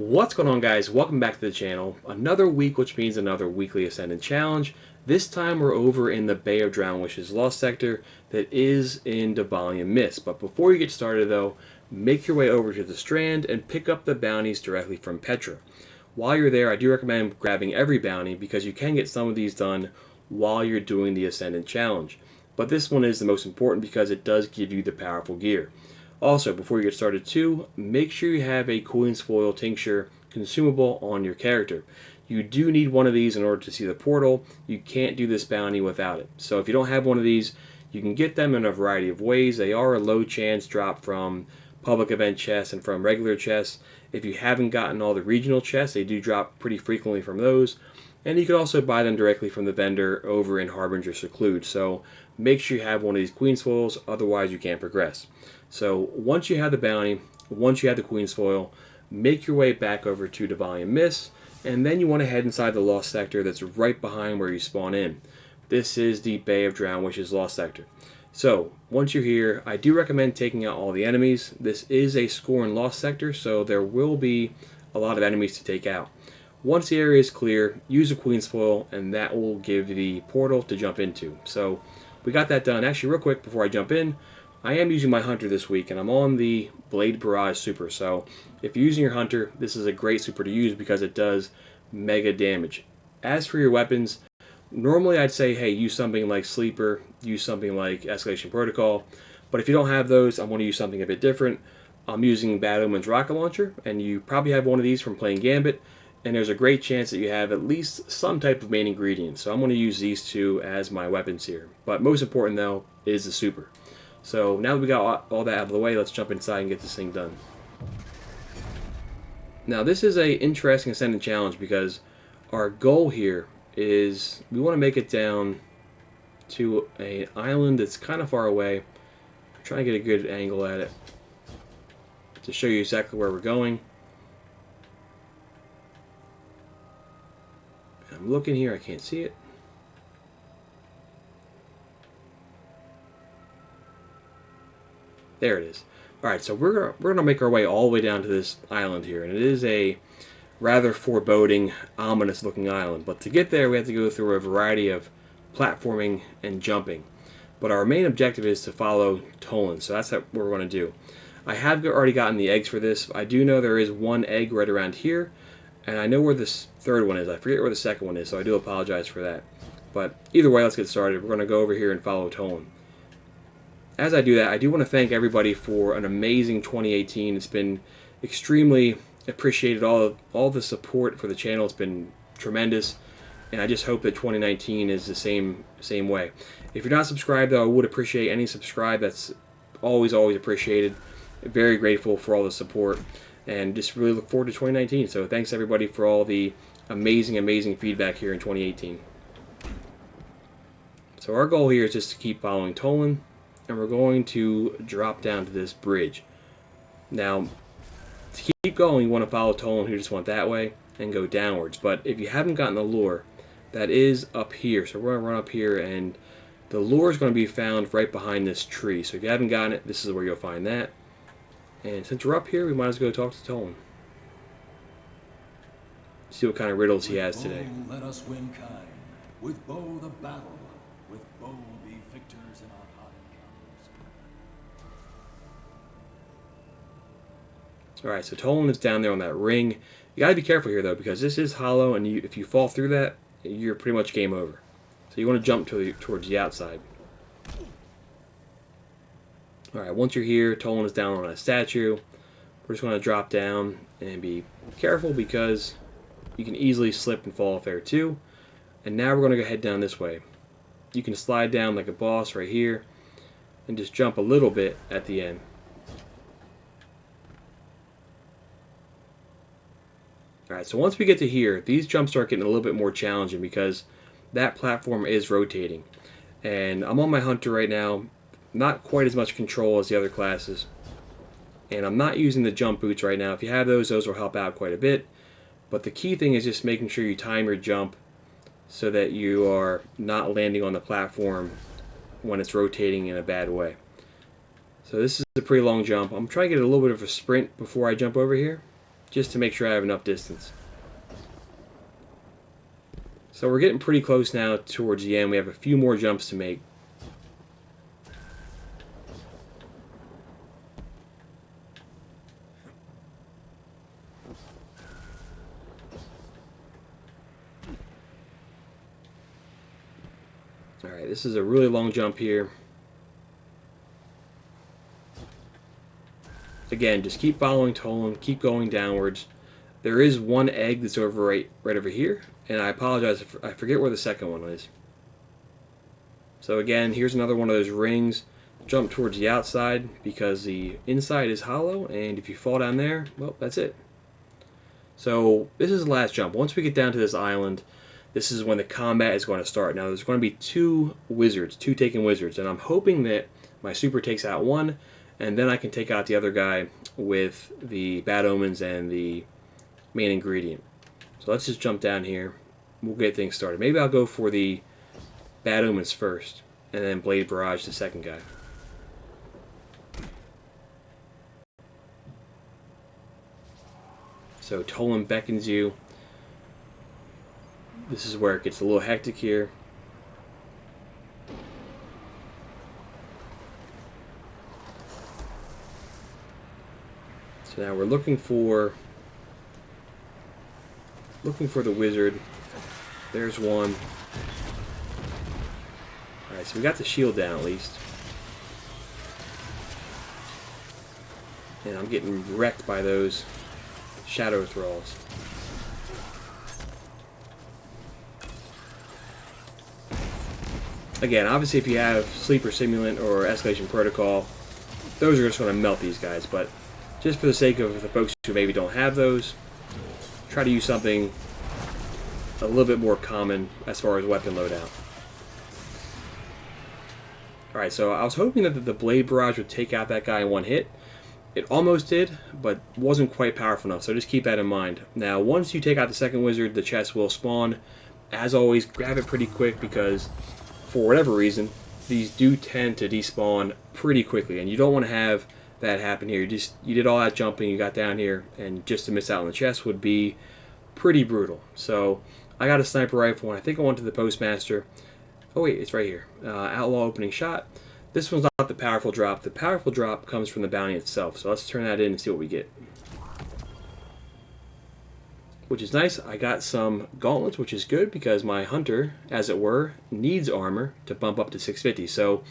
What's going on, guys? Welcome back to the channel. Another week, which means another weekly Ascendant challenge. This time we're over in the Bay of Drowned Wishes Lost sector that is in Divalian Mists. But before you get started though, make your way over to the Strand and pick up the bounties directly from Petra. While you're there, I do recommend grabbing every bounty because you can get some of these done while you're doing the Ascendant challenge. But this one is the most important because it does give you the powerful gear. Also, before you get started too, make sure you have a Queen's Foil Tincture consumable on your character. You do need one of these in order to see the portal. You can't do this bounty without it. So if you don't have one of these, you can get them in a variety of ways. They are a low chance drop from public event chests and from regular chests. If you haven't gotten all the regional chests, they do drop pretty frequently from those. And you can also buy them directly from the vendor over in Harbinger Seclude. So make sure you have one of these Queen's Foils, otherwise you can't progress. So once you have the bounty, once you have the Queen's Foil, make your way back over to Divalian Mists, and then you want to head inside the Lost sector that's right behind where you spawn in. This is the Bay of Drowned Wishes Lost sector. So once you're here, I do recommend taking out all the enemies. This is a Scorn Lost sector, so there will be a lot of enemies to take out. Once the area is clear, use a Queen's Foil, and that will give the portal to jump into. So we got that done. Actually, real quick before I jump in, I am using my Hunter this week, and I'm on the Blade Barrage Super. So if you're using your Hunter, this is a great super to use because it does mega damage. As for your weapons, normally I'd say, hey, use something like Sleeper, use something like Escalation Protocol. But if you don't have those, I want to use something a bit different. I'm using Bad Omen's Rocket Launcher, and you probably have one of these from playing Gambit. And there's a great chance that you have at least some type of main ingredient. So I'm going to use these two as my weapons here. But most important, though, is the super. So now that we got all that out of the way, let's jump inside and get this thing done. Now this is a interesting Ascendant challenge because our goal here is we want to make it down to an island that's kind of far away. I'm trying to get a good angle at it to show you exactly where we're going. I'm looking here, I can't see it. There it is. Alright, so we're gonna make our way all the way down to this island here, and it is a rather foreboding, ominous looking island. But to get there we have to go through a variety of platforming and jumping. But our main objective is to follow Tolan, so that's what we're going to do. I have already gotten the eggs for this. I do know there is one egg right around here, and I know where this third one is. I forget where the second one is, so I do apologize for that. But either way, let's get started. We're going to go over here and follow Tolan. As I do that, I do want to thank everybody for an amazing 2018. It's been extremely appreciated. All the support for the channel has been tremendous, and I just hope that 2019 is the same way. If you're not subscribed, though, I would appreciate any subscribe. That's always appreciated. Very grateful for all the support, and just really look forward to 2019. So thanks everybody for all the amazing feedback here in 2018. So our goal here is just to keep following Tolan, and we're going to drop down to this bridge. Now, to keep going, you want to follow Tolan, who just went that way, and go downwards. But if you haven't gotten the lure, that is up here. So we're going to run up here, and the lure is going to be found right behind this tree. So if you haven't gotten it, this is where you'll find that. And since we're up here, we might as well go talk to Tolan. See what kind of riddles he has today. Let us win kind. With bow the battle. With bow be victors in our hot encounters. Alright, so Tolan is down there on that ring. You gotta be careful here though, because this is hollow, and if you fall through that, you're pretty much game over. So you want to jump towards the outside. Alright, once you're here, Tolan is down on a statue. We're just going to drop down and be careful because you can easily slip and fall off there too. And now we're going to go head down this way. You can slide down like a boss right here and just jump a little bit at the end. Alright, so once we get to here, these jumps start getting a little bit more challenging because that platform is rotating. And I'm on my Hunter right now, not quite as much control as the other classes. And I'm not using the jump boots right now. If you have those will help out quite a bit. But the key thing is just making sure you time your jump so that you are not landing on the platform when it's rotating in a bad way. So this is a pretty long jump. I'm trying to get a little bit of a sprint before I jump over here. just to make sure I have enough distance. So we're getting pretty close now towards the end. We have a few more jumps to make. Alright, this is a really long jump here. Again, just keep following Tolan, keep going downwards. There is one egg that's over right over here, and I apologize, I forget where the second one is. So again, here's another one of those rings. Jump towards the outside because the inside is hollow, and if you fall down there, well, that's it. So this is the last jump. Once we get down to this island, this is when the combat is going to start. Now there's going to be two wizards, two Taken wizards, and I'm hoping that my super takes out one, and then I can take out the other guy with the bad omens and the main ingredient. So let's just jump down here. We'll get things started. Maybe I'll go for the bad omens first, and then blade barrage the second guy. So Tolan beckons you. This is where it gets a little hectic here. So now we're looking for the wizard. There's one. Alright, so we got the shield down at least. And I'm getting wrecked by those shadow thralls. Again, obviously if you have Sleeper Simulant or Escalation Protocol, those are just going to melt these guys, but just for the sake of the folks who maybe don't have those, try to use something a little bit more common as far as weapon loadout. Alright, so I was hoping that the Blade Barrage would take out that guy in one hit. It almost did, but wasn't quite powerful enough, so just keep that in mind. Now, once you take out the second wizard, the chest will spawn. As always, grab it pretty quick because, for whatever reason, these do tend to despawn pretty quickly, and you don't want to have that happen here. You did all that jumping, you got down here, and just to miss out on the chest would be pretty brutal. So, I got a sniper rifle, and I think I went to the Postmaster. Oh wait, it's right here. Outlaw opening shot. This one's not the powerful drop. The powerful drop comes from the bounty itself. So let's turn that in and see what we get. Which is nice. I got some gauntlets, which is good because my hunter, as it were, needs armor to bump up to 650. So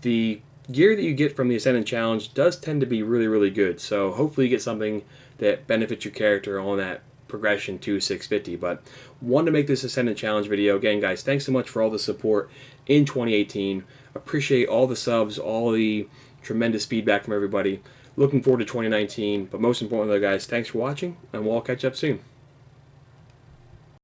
the gear that you get from the Ascendant Challenge does tend to be really, really good. So hopefully you get something that benefits your character on that progression to 650. But wanted to make this Ascendant Challenge video. Again, guys, thanks so much for all the support in 2018. Appreciate all the subs, all the tremendous feedback from everybody. Looking forward to 2019. But most importantly, guys, thanks for watching, and we'll all catch up soon.